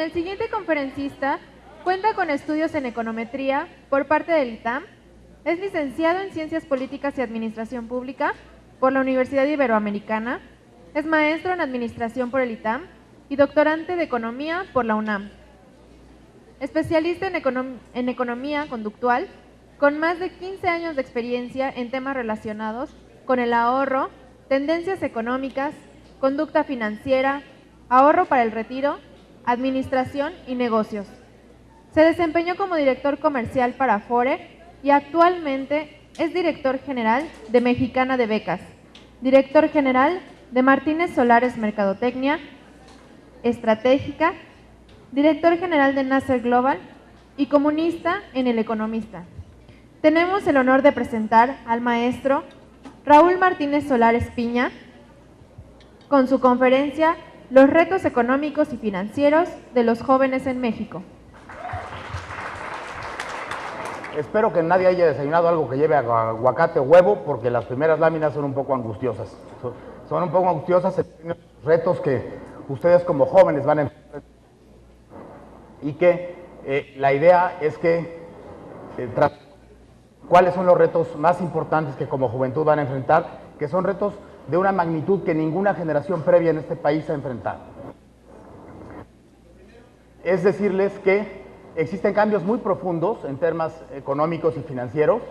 El siguiente conferencista cuenta con estudios en econometría por parte del ITAM, es licenciado en Ciencias Políticas y Administración Pública por la Universidad Iberoamericana, es maestro en Administración por el ITAM y doctorante de Economía por la UNAM. Especialista en Economía Conductual, con más de 15 años de experiencia en temas relacionados con el ahorro, tendencias económicas, conducta financiera, ahorro para el retiro, administración y negocios. Se desempeñó como director comercial para Afore y actualmente es director general de Mexicana de Becas, director general de Martínez Solares Mercadotecnia Estratégica, director general de Nasser Global y comunista en El Economista. Tenemos el honor de presentar al maestro Raúl Martínez Solares Piña con su conferencia Los retos económicos y financieros de los jóvenes en México. Espero que nadie haya desayunado algo que lleve aguacate o huevo, porque las primeras láminas son un poco angustiosas. Son un poco angustiosas en los retos que ustedes como jóvenes van a enfrentar. Y que la idea es que cuáles son los retos más importantes que como juventud van a enfrentar, que son retos de una magnitud que ninguna generación previa en este país ha enfrentado. Es decirles que existen cambios muy profundos en temas económicos y financieros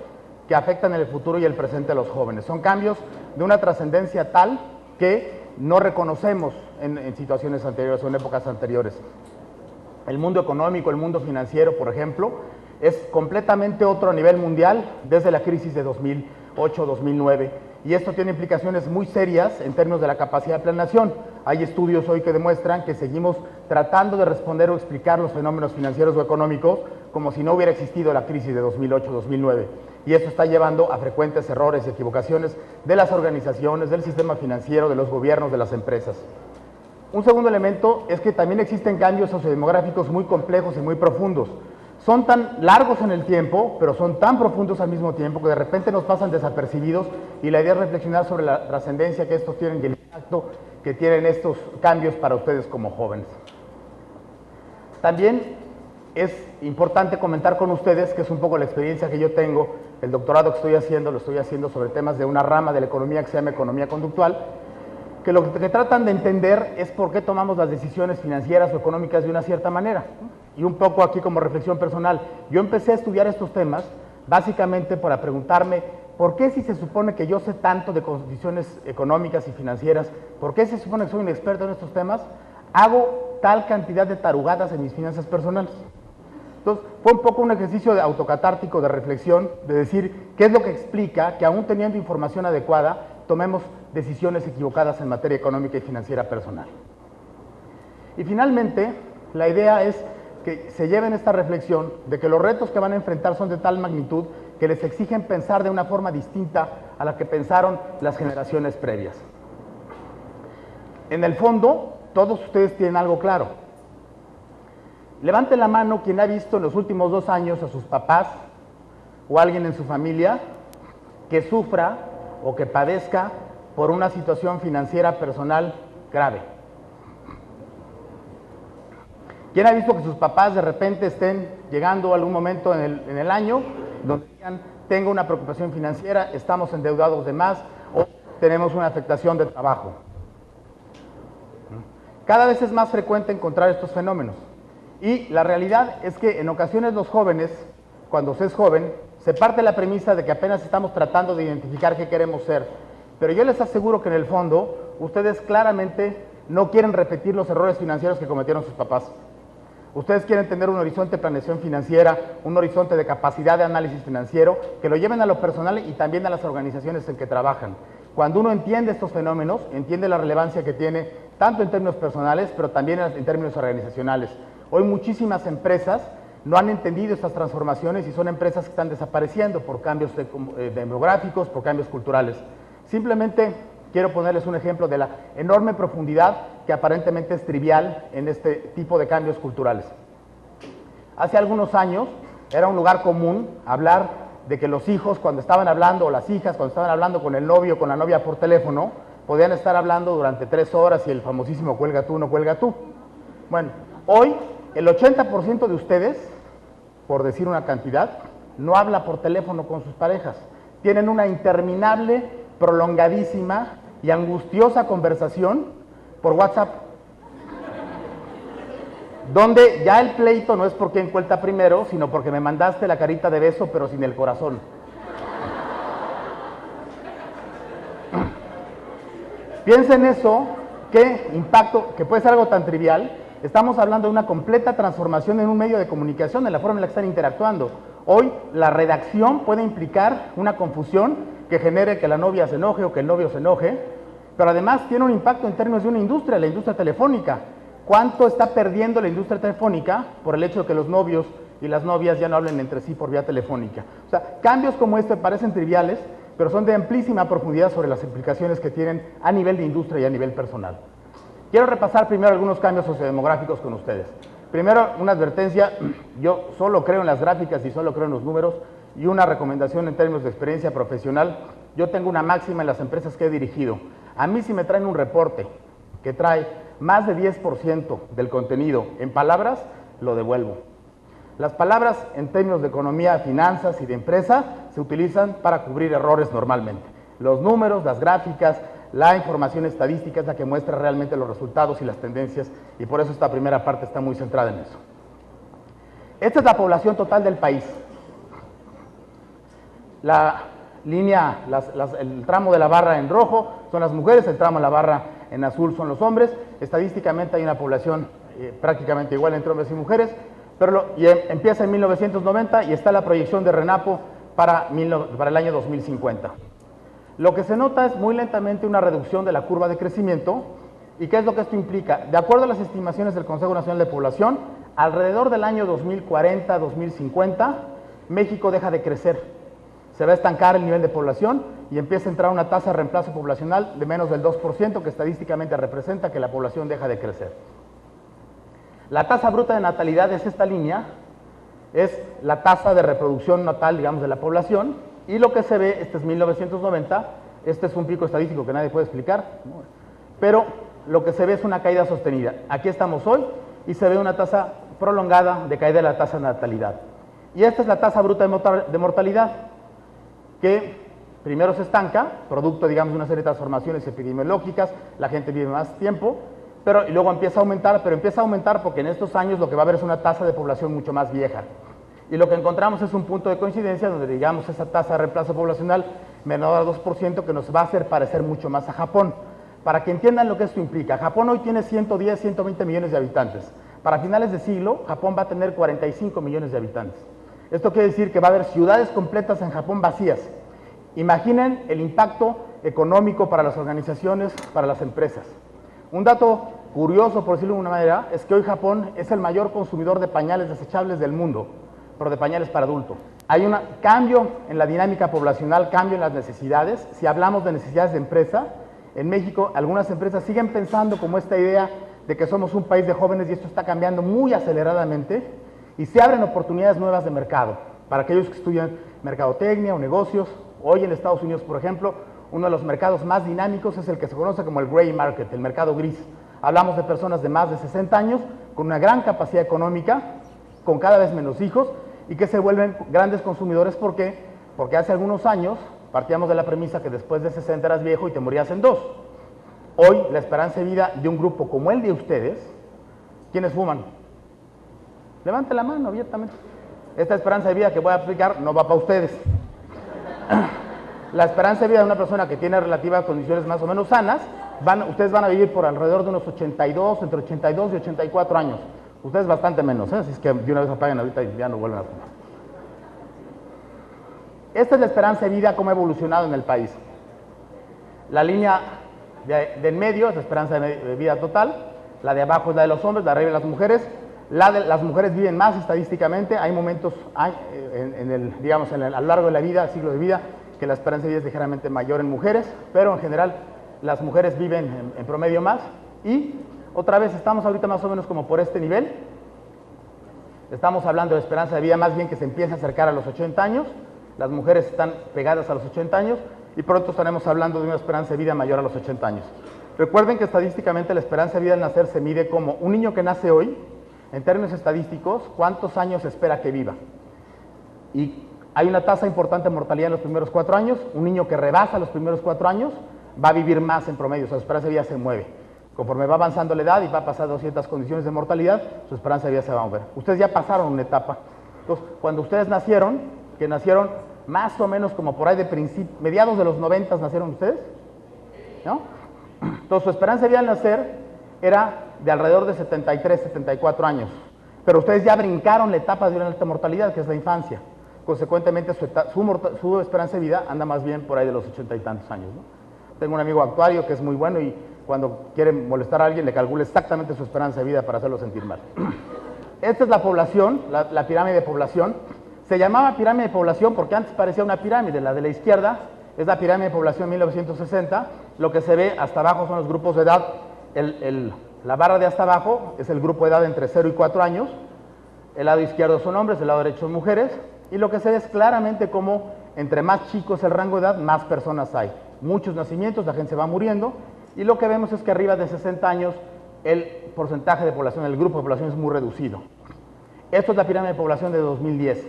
que afectan el futuro y el presente de los jóvenes. Son cambios de una trascendencia tal que no reconocemos en situaciones anteriores o en épocas anteriores. El mundo económico, el mundo financiero, por ejemplo, es completamente otro a nivel mundial desde la crisis de 2008-2009. Y esto tiene implicaciones muy serias en términos de la capacidad de planeación. Hay estudios hoy que demuestran que seguimos tratando de responder o explicar los fenómenos financieros o económicos como si no hubiera existido la crisis de 2008-2009. Y eso está llevando a frecuentes errores y equivocaciones de las organizaciones, del sistema financiero, de los gobiernos, de las empresas. Un segundo elemento es que también existen cambios sociodemográficos muy complejos y muy profundos. Son tan largos en el tiempo, pero son tan profundos al mismo tiempo que de repente nos pasan desapercibidos, y la idea es reflexionar sobre la trascendencia que estos tienen y el impacto que tienen estos cambios para ustedes como jóvenes. También es importante comentar con ustedes, que es un poco la experiencia que yo tengo, el doctorado que lo estoy haciendo sobre temas de una rama de la economía que se llama economía conductual, que lo que tratan de entender es por qué tomamos las decisiones financieras o económicas de una cierta manera. Y un poco aquí como reflexión personal, yo empecé a estudiar estos temas básicamente para preguntarme por qué, si se supone que yo sé tanto de condiciones económicas y financieras, por qué se supone que soy un experto en estos temas, hago tal cantidad de tarugadas en mis finanzas personales. Entonces, fue un poco un ejercicio de autocatártico, de reflexión, de decir qué es lo que explica que aún teniendo información adecuada, tomemos decisiones equivocadas en materia económica y financiera personal. Y finalmente, la idea es que se lleven esta reflexión de que los retos que van a enfrentar son de tal magnitud que les exigen pensar de una forma distinta a la que pensaron las generaciones previas. En el fondo, todos ustedes tienen algo claro. Levanten la mano quien ha visto en los últimos 2 años a sus papás o alguien en su familia que sufra o que padezca por una situación financiera personal grave. ¿Quién ha visto que sus papás de repente estén llegando a algún momento en el año donde digan, tengo una preocupación financiera, estamos endeudados de más o tenemos una afectación de trabajo? Cada vez es más frecuente encontrar estos fenómenos. Y la realidad es que en ocasiones los jóvenes, cuando se es joven, se parte la premisa de que apenas estamos tratando de identificar qué queremos ser. Pero yo les aseguro que en el fondo, ustedes claramente no quieren repetir los errores financieros que cometieron sus papás. Ustedes quieren tener un horizonte de planeación financiera, un horizonte de capacidad de análisis financiero, que lo lleven a lo personal y también a las organizaciones en que trabajan. Cuando uno entiende estos fenómenos, entiende la relevancia que tiene, tanto en términos personales, pero también en términos organizacionales. Hoy muchísimas empresas no han entendido estas transformaciones y son empresas que están desapareciendo por cambios demográficos, por cambios culturales. Simplemente quiero ponerles un ejemplo de la enorme profundidad que aparentemente es trivial en este tipo de cambios culturales. Hace algunos años era un lugar común hablar de que los hijos cuando estaban hablando, o las hijas cuando estaban hablando con el novio o con la novia por teléfono, podían estar hablando durante 3 horas y el famosísimo cuelga tú, no cuelga tú. Bueno, hoy el 80% de ustedes, por decir una cantidad, no habla por teléfono con sus parejas. Tienen una interminable, prolongadísima y angustiosa conversación por WhatsApp, donde ya el pleito no es por quién cuenta primero, sino porque me mandaste la carita de beso pero sin el corazón. Piensen eso, qué impacto, que puede ser algo tan trivial. Estamos hablando de una completa transformación en un medio de comunicación, en la forma en la que están interactuando. Hoy la redacción puede implicar una confusión que genere que la novia se enoje o que el novio se enoje, pero además tiene un impacto en términos de una industria, la industria telefónica. ¿Cuánto está perdiendo la industria telefónica por el hecho de que los novios y las novias ya no hablen entre sí por vía telefónica? O sea, cambios como este parecen triviales, pero son de amplísima profundidad sobre las implicaciones que tienen a nivel de industria y a nivel personal. Quiero repasar primero algunos cambios sociodemográficos con ustedes. Primero, una advertencia: yo solo creo en las gráficas y solo creo en los números, y una recomendación en términos de experiencia profesional. Yo tengo una máxima en las empresas que he dirigido. A mí si me traen un reporte que trae más de 10% del contenido en palabras, lo devuelvo. Las palabras en términos de economía, finanzas y de empresa se utilizan para cubrir errores normalmente. Los números, las gráficas, la información estadística es la que muestra realmente los resultados y las tendencias, y por eso esta primera parte está muy centrada en eso. Esta es la población total del país. La línea, el tramo de la barra en rojo son las mujeres, el tramo de la barra en azul son los hombres. Estadísticamente hay una población prácticamente igual entre hombres y mujeres, pero empieza en 1990 y está la proyección de RENAPO para el año 2050. Lo que se nota es muy lentamente una reducción de la curva de crecimiento. ¿Y qué es lo que esto implica? De acuerdo a las estimaciones del Consejo Nacional de Población, alrededor del año 2040-2050, México deja de crecer. Se va a estancar el nivel de población y empieza a entrar una tasa de reemplazo poblacional de menos del 2%, que estadísticamente representa que la población deja de crecer. La tasa bruta de natalidad es esta línea, es la tasa de reproducción natal, digamos, de la población, y lo que se ve, este es 1990, este es un pico estadístico que nadie puede explicar, pero lo que se ve es una caída sostenida. Aquí estamos hoy y se ve una tasa prolongada de caída de la tasa de natalidad. Y esta es la tasa bruta de mortalidad, que primero se estanca, producto, digamos, de una serie de transformaciones epidemiológicas, la gente vive más tiempo, y luego empieza a aumentar, porque en estos años lo que va a haber es una tasa de población mucho más vieja. Y lo que encontramos es un punto de coincidencia donde, digamos, esa tasa de reemplazo poblacional menor al 2% que nos va a hacer parecer mucho más a Japón. Para que entiendan lo que esto implica, Japón hoy tiene 110, 120 millones de habitantes. Para finales de siglo, Japón va a tener 45 millones de habitantes. Esto quiere decir que va a haber ciudades completas en Japón vacías. Imaginen el impacto económico para las organizaciones, para las empresas. Un dato curioso, por decirlo de una manera, es que hoy Japón es el mayor consumidor de pañales desechables del mundo, pero de pañales para adulto. Hay un cambio en la dinámica poblacional, cambio en las necesidades. Si hablamos de necesidades de empresa, en México algunas empresas siguen pensando como esta idea de que somos un país de jóvenes, y esto está cambiando muy aceleradamente, y se abren oportunidades nuevas de mercado para aquellos que estudian mercadotecnia o negocios. Hoy en Estados Unidos, por ejemplo, uno de los mercados más dinámicos es el que se conoce como el gray market, el mercado gris. Hablamos de personas de más de 60 años, con una gran capacidad económica, con cada vez menos hijos, y que se vuelven grandes consumidores. ¿Por qué? Porque hace algunos años partíamos de la premisa que después de 60 eras viejo y te morías en 2. Hoy la esperanza de vida de un grupo como el de ustedes, ¿quiénes fuman? Levante la mano abiertamente. Esta esperanza de vida que voy a aplicar no va para ustedes. La esperanza de vida de una persona que tiene relativas condiciones más o menos sanas, ustedes van a vivir por alrededor de unos 82, entre 82 y 84 años. Ustedes bastante menos, así es que de una vez apaguen ahorita y ya no vuelven a fumar. Esta es la esperanza de vida, cómo ha evolucionado en el país. La línea de en medio es la esperanza de vida total, la de abajo es la de los hombres, la de arriba de las mujeres. Las mujeres viven más estadísticamente, hay momentos a lo largo de la vida, ciclo de vida, que la esperanza de vida es ligeramente mayor en mujeres, pero en general las mujeres viven en promedio más. Y otra vez estamos ahorita más o menos como por este nivel. Estamos hablando de esperanza de vida más bien que se empieza a acercar a los 80 años, las mujeres están pegadas a los 80 años y pronto estaremos hablando de una esperanza de vida mayor a los 80 años. Recuerden que estadísticamente la esperanza de vida al nacer se mide como un niño que nace hoy, en términos estadísticos, cuántos años se espera que viva. Y hay una tasa importante de mortalidad en los primeros 4 años. Un niño que rebasa los primeros 4 años va a vivir más en promedio, o sea, su esperanza de vida se mueve. Conforme va avanzando la edad y va pasando ciertas condiciones de mortalidad, su esperanza de vida se va a mover. Ustedes ya pasaron una etapa. Entonces, cuando ustedes nacieron, que nacieron más o menos como por ahí de mediados de los 90 nacieron ustedes, ¿no? Entonces, su esperanza de vida al nacer era de alrededor de 73, 74 años. Pero ustedes ya brincaron la etapa de una alta mortalidad, que es la infancia. Consecuentemente, su esperanza de vida anda más bien por ahí de los 80 y tantos años, ¿no? Tengo un amigo actuario que es muy bueno y cuando quiere molestar a alguien le calcula exactamente su esperanza de vida para hacerlo sentir mal. Esta es la población, la pirámide de población. Se llamaba pirámide de población porque antes parecía una pirámide. La de la izquierda es la pirámide de población 1960. Lo que se ve hasta abajo son los grupos de edad. La barra de hasta abajo es el grupo de edad entre 0 y 4 años. El lado izquierdo son hombres, el lado derecho son mujeres. Y lo que se ve es claramente como entre más chico es el rango de edad, más personas hay. Muchos nacimientos, la gente se va muriendo. Y lo que vemos es que arriba de 60 años el porcentaje de población, el grupo de población es muy reducido. Esto es la pirámide de población de 2010.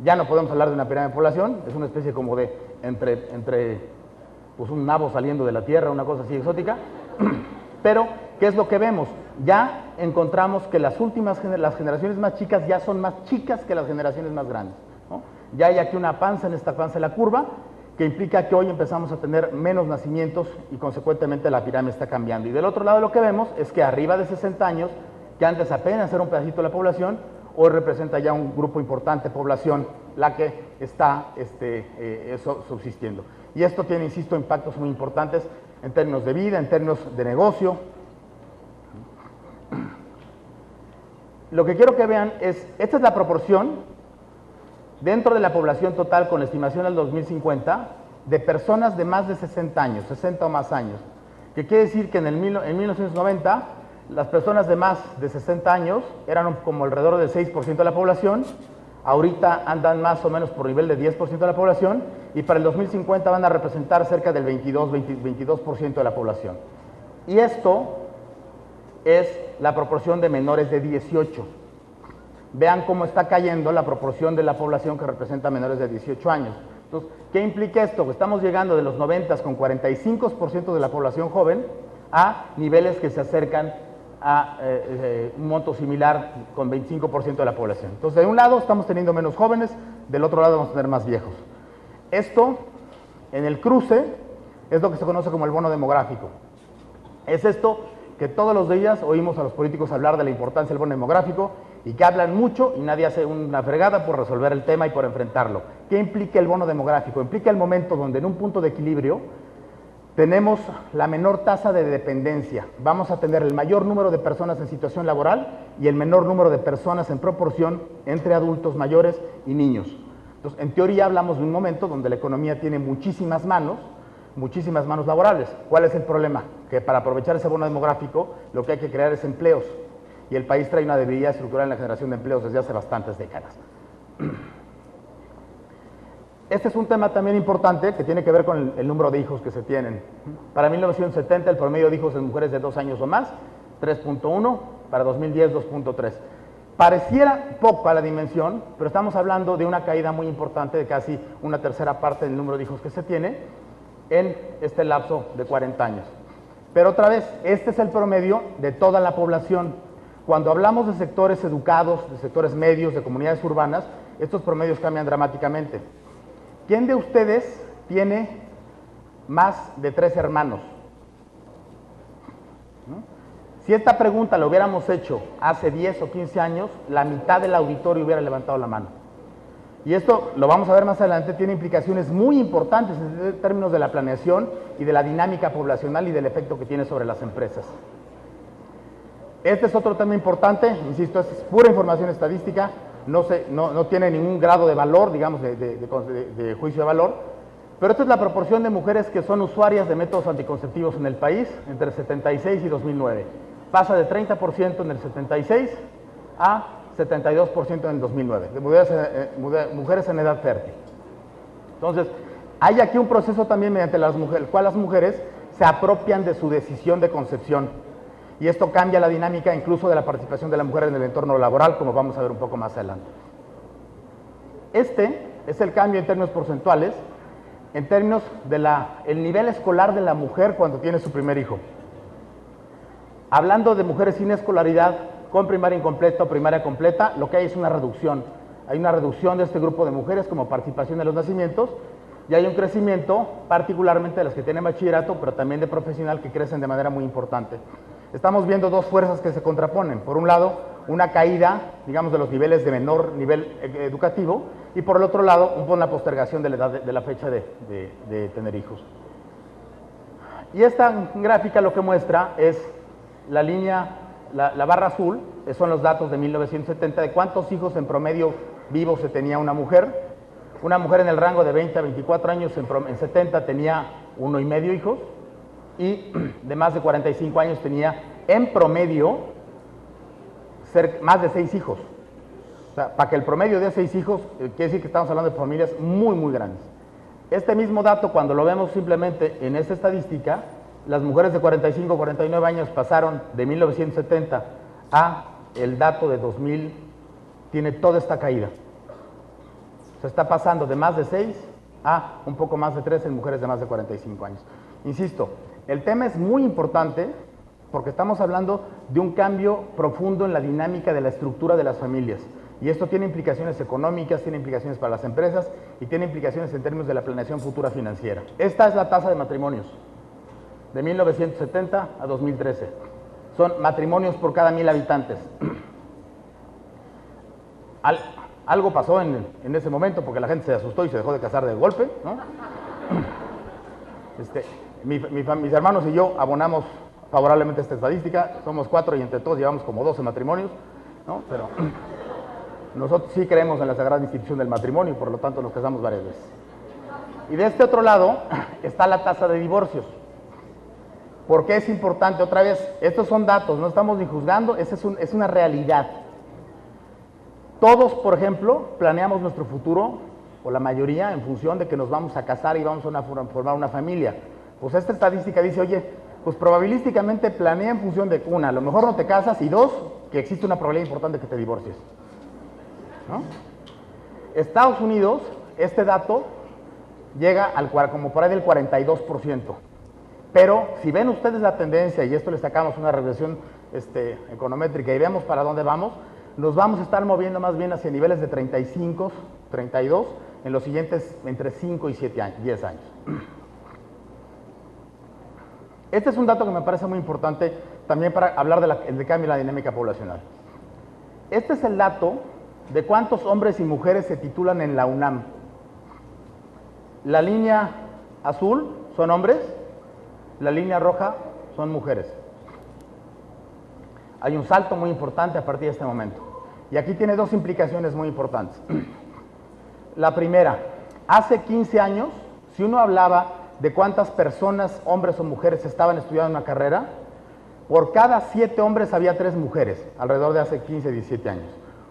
Ya no podemos hablar de una pirámide de población, es una especie como de entre pues un nabo saliendo de la tierra, una cosa así exótica. Pero, ¿qué es lo que vemos? Ya encontramos que las generaciones más chicas ya son más chicas que las generaciones más grandes, ¿no? Ya hay aquí una panza en esta panza de la curva, que implica que hoy empezamos a tener menos nacimientos y consecuentemente la pirámide está cambiando. Y del otro lado lo que vemos es que arriba de 60 años, que antes apenas era un pedacito de la población, hoy representa ya un grupo importante de población la que está subsistiendo. Y esto tiene, insisto, impactos muy importantes en términos de vida, en términos de negocio. Lo que quiero que vean es, esta es la proporción dentro de la población total con la estimación del 2050 de personas de más de 60 años, 60 o más años. Que quiere decir que en 1990 las personas de más de 60 años eran como alrededor del 6% de la población, ahorita andan más o menos por nivel de 10% de la población y para el 2050 van a representar cerca del 22% de la población. Y esto es la proporción de menores de 18. Vean cómo está cayendo la proporción de la población que representa menores de 18 años. Entonces, ¿qué implica esto? Que estamos llegando de los 90 con 45% de la población joven a niveles que se acercan a un monto similar con 25% de la población. Entonces, de un lado estamos teniendo menos jóvenes, del otro lado vamos a tener más viejos. Esto, en el cruce, es lo que se conoce como el bono demográfico. Es esto que todos los días oímos a los políticos hablar de la importancia del bono demográfico y que hablan mucho y nadie hace una fregada por resolver el tema y por enfrentarlo. ¿Qué implica el bono demográfico? Implica el momento donde en un punto de equilibrio tenemos la menor tasa de dependencia. Vamos a tener el mayor número de personas en situación laboral y el menor número de personas en proporción entre adultos mayores y niños. Entonces, en teoría hablamos de un momento donde la economía tiene muchísimas manos laborales. ¿Cuál es el problema? Que para aprovechar ese bono demográfico lo que hay que crear es empleos. Y el país trae una debilidad estructural en la generación de empleos desde hace bastantes décadas. Este es un tema también importante que tiene que ver con el número de hijos que se tienen. Para 1970 el promedio de hijos en mujeres de 2 años o más, 3.1, para 2010 2.3. Pareciera poco a la dimensión, pero estamos hablando de una caída muy importante de casi una tercera parte del número de hijos que se tiene en este lapso de 40 años. Pero otra vez, este es el promedio de toda la población. Cuando hablamos de sectores educados, de sectores medios, de comunidades urbanas, estos promedios cambian dramáticamente. ¿Quién de ustedes tiene más de 3 hermanos? ¿No? Si esta pregunta la hubiéramos hecho hace 10 o 15 años, la mitad del auditorio hubiera levantado la mano. Y esto, lo vamos a ver más adelante, tiene implicaciones muy importantes en términos de la planeación y de la dinámica poblacional y del efecto que tiene sobre las empresas. Este es otro tema importante, insisto, es pura información estadística, no tiene ningún grado de valor, digamos, de juicio de valor, pero esta es la proporción de mujeres que son usuarias de métodos anticonceptivos en el país entre 76 y 2009. Pasa de 30% en el 76 a 72% en el 2009, de mujeres en edad fértil. Entonces, hay aquí un proceso también mediante el cual las mujeres se apropian de su decisión de concepción. y esto cambia la dinámica incluso de la participación de la mujer en el entorno laboral, como vamos a ver un poco más adelante. Este es el cambio en términos porcentuales, en términos del nivel escolar de la mujer cuando tiene su primer hijo. Hablando de mujeres sin escolaridad, con primaria incompleta o primaria completa, lo que hay es una reducción. Hay una reducción de este grupo de mujeres como participación en los nacimientos, y hay un crecimiento particularmente de las que tienen bachillerato, pero también de profesional, que crecen de manera muy importante. Estamos viendo dos fuerzas que se contraponen. Por un lado, una caída, digamos, de los niveles de menor nivel educativo, y por el otro lado, una postergación de la edad de la fecha de tener hijos. Y esta gráfica lo que muestra es la línea, la barra azul, son los datos de 1970 de cuántos hijos en promedio vivos se tenía una mujer. Una mujer en el rango de 20 a 24 años en 70 tenía 1,5 hijos, y de más de 45 años tenía en promedio más de 6 hijos. O sea, para que el promedio de 6 hijos, quiere decir que estamos hablando de familias muy, muy grandes. Este mismo dato, cuando lo vemos simplemente en esta estadística, las mujeres de 45 a 49 años pasaron de 1970 a el dato de 2000, tiene toda esta caída. Se está pasando de más de 6 a un poco más de 3 en mujeres de más de 45 años. Insisto, el tema es muy importante porque estamos hablando de un cambio profundo en la dinámica de la estructura de las familias. Y esto tiene implicaciones económicas, tiene implicaciones para las empresas y tiene implicaciones en términos de la planeación futura financiera. Esta es la tasa de matrimonios de 1970 a 2013. Son matrimonios por cada 1000 habitantes. Algo pasó en ese momento porque la gente se asustó y se dejó de casar de golpe, ¿no? Mis hermanos y yo abonamos favorablemente esta estadística. Somos 4 y entre todos llevamos como 12 matrimonios, ¿no? Pero nosotros sí creemos en la sagrada institución del matrimonio y por lo tanto nos casamos varias veces. Y de este otro lado está la tasa de divorcios. ¿Por qué es importante? Otra vez, estos son datos, no estamos ni juzgando, es una realidad. Todos, por ejemplo, planeamos nuestro futuro, o la mayoría, en función de que nos vamos a casar y vamos a formar una familia. Pues esta estadística dice, oye, pues probabilísticamente planea en función de, una, a lo mejor no te casas, y dos, que existe una probabilidad importante de que te divorcies, ¿no? Estados Unidos, este dato llega como por ahí del 42%. Pero si ven ustedes la tendencia, y esto le sacamos una regresión econométrica y vemos para dónde vamos, nos vamos a estar moviendo más bien hacia niveles de 35, 32 en los siguientes entre 5 y 10 años. Este es un dato que me parece muy importante también para hablar del cambio en la dinámica poblacional. Este es el dato de cuántos hombres y mujeres se titulan en la UNAM. La línea azul son hombres, la línea roja son mujeres. Hay un salto muy importante a partir de este momento. Y aquí tiene dos implicaciones muy importantes. La primera, hace 15 años, si uno hablaba de cuántas personas, hombres o mujeres, estaban estudiando una carrera, por cada 7 hombres había 3 mujeres, alrededor de hace 15, 17 años.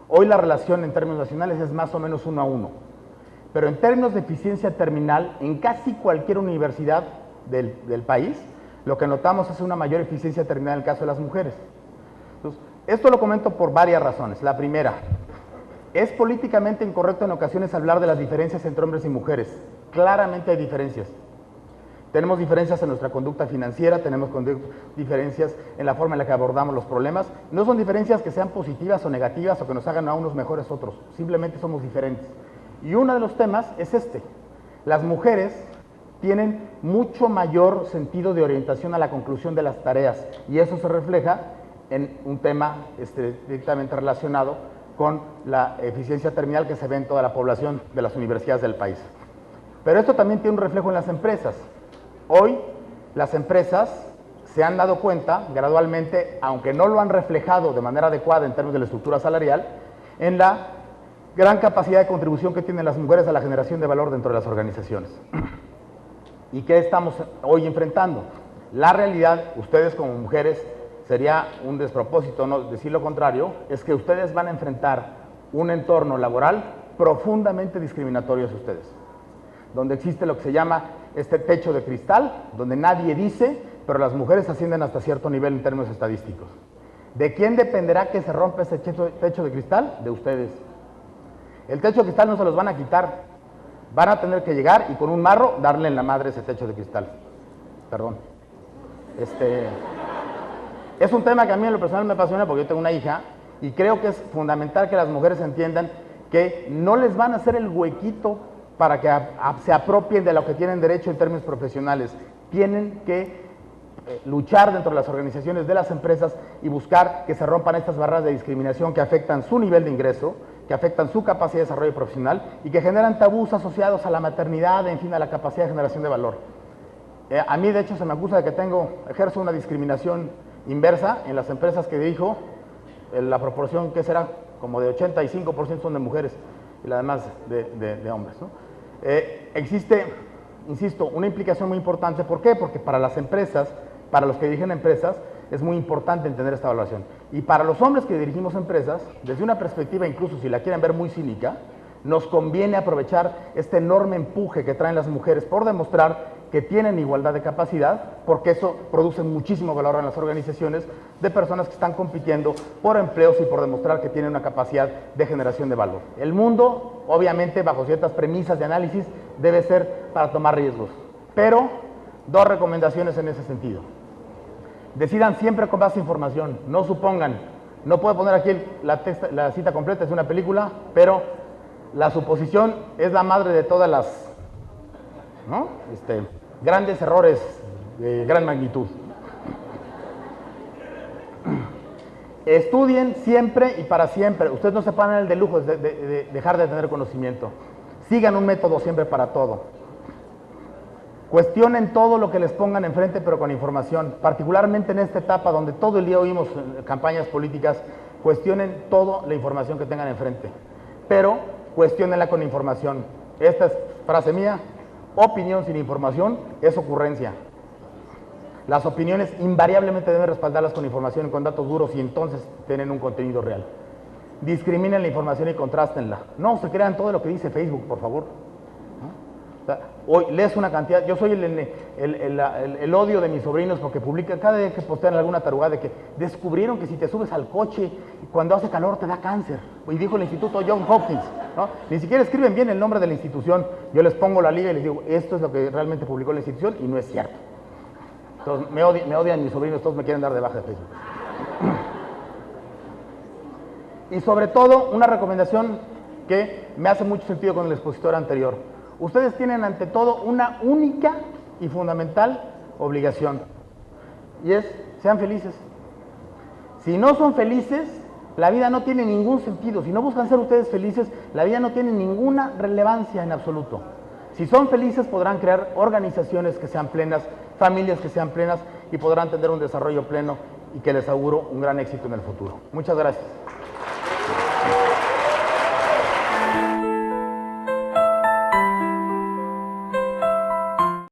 Hoy la relación en términos nacionales es más o menos 1 a 1. Pero en términos de eficiencia terminal, en casi cualquier universidad del país, lo que notamos es una mayor eficiencia terminal en el caso de las mujeres. Entonces, esto lo comento por varias razones. La primera, es políticamente incorrecto en ocasiones hablar de las diferencias entre hombres y mujeres. Claramente hay diferencias. Tenemos diferencias en nuestra conducta financiera, tenemos diferencias en la forma en la que abordamos los problemas. No son diferencias que sean positivas o negativas o que nos hagan a unos mejores otros. Simplemente somos diferentes. Y uno de los temas es este. Las mujeres tienen mucho mayor sentido de orientación a la conclusión de las tareas y eso se refleja en un tema directamente relacionado con la eficiencia terminal que se ve en toda la población de las universidades del país. Pero esto también tiene un reflejo en las empresas. Hoy las empresas se han dado cuenta gradualmente, aunque no lo han reflejado de manera adecuada en términos de la estructura salarial, en la gran capacidad de contribución que tienen las mujeres a la generación de valor dentro de las organizaciones. ¿Y qué estamos hoy enfrentando? La realidad, ustedes como mujeres, sería un despropósito no decir lo contrario, es que ustedes van a enfrentar un entorno laboral profundamente discriminatorio hacia ustedes, donde existe lo que se llama este techo de cristal, donde nadie dice pero las mujeres ascienden hasta cierto nivel en términos estadísticos. ¿De quién dependerá que se rompa ese techo de cristal? De ustedes. El techo de cristal no se los van a quitar. Van a tener que llegar y con un marro darle en la madre ese techo de cristal. Perdón. Es un tema que a mí en lo personal me apasiona porque yo tengo una hija y creo que es fundamental que las mujeres entiendan que no les van a hacer el huequito para que se apropien de lo que tienen derecho en términos profesionales. Tienen que luchar dentro de las organizaciones de las empresas y buscar que se rompan estas barreras de discriminación que afectan su nivel de ingreso, que afectan su capacidad de desarrollo profesional y que generan tabús asociados a la maternidad, en fin, a la capacidad de generación de valor. A mí, de hecho, se me acusa de que ejerzo una discriminación inversa en las empresas que dirijo. La proporción, ¿qué será? Como de 85% son de mujeres y la demás de hombres, ¿no? Existe, insisto, una implicación muy importante. ¿Por qué? Porque para las empresas, para los que dirigen empresas, es muy importante entender esta evaluación. Y para los hombres que dirigimos empresas, desde una perspectiva, incluso si la quieren ver muy cínica, nos conviene aprovechar este enorme empuje que traen las mujeres por demostrar que tienen igualdad de capacidad, porque eso produce muchísimo valor en las organizaciones de personas que están compitiendo por empleos y por demostrar que tienen una capacidad de generación de valor. El mundo, obviamente, bajo ciertas premisas de análisis, debe ser para tomar riesgos. Pero, dos recomendaciones en ese sentido. Decidan siempre con base en información, no supongan. No puedo poner aquí la cita completa, es una película, pero la suposición es la madre de todas las, ¿no? Grandes errores de gran magnitud. Estudien siempre y para siempre. Ustedes no se pueden dar el de lujo de dejar de tener conocimiento. Sigan un método siempre para todo. Cuestionen todo lo que les pongan enfrente, pero con información. Particularmente en esta etapa donde todo el día oímos campañas políticas, cuestionen toda la información que tengan enfrente. Pero cuestionenla con información. Esta es frase mía: opinión sin información es ocurrencia. Las opiniones invariablemente deben respaldarlas con información y con datos duros y entonces tienen un contenido real. Discriminen la información y contrástenla. No se crean todo lo que dice Facebook, por favor. O sea, hoy lees una cantidad, yo soy el odio de mis sobrinos porque publican, cada vez que postean alguna tarugada de que descubrieron que si te subes al coche y cuando hace calor te da cáncer. Y dijo el Instituto Johns Hopkins, ¿no? Ni siquiera escriben bien el nombre de la institución. Yo les pongo la liga y les digo, esto es lo que realmente publicó la institución y no es cierto. Entonces me odian mis sobrinos, todos me quieren dar de baja de Facebook. Y sobre todo, una recomendación que me hace mucho sentido con el expositor anterior. Ustedes tienen ante todo una única y fundamental obligación, y es, sean felices. Si no son felices, la vida no tiene ningún sentido. Si no buscan ser ustedes felices, la vida no tiene ninguna relevancia en absoluto. Si son felices, podrán crear organizaciones que sean plenas, familias que sean plenas, y podrán tener un desarrollo pleno y que les auguro un gran éxito en el futuro. Muchas gracias.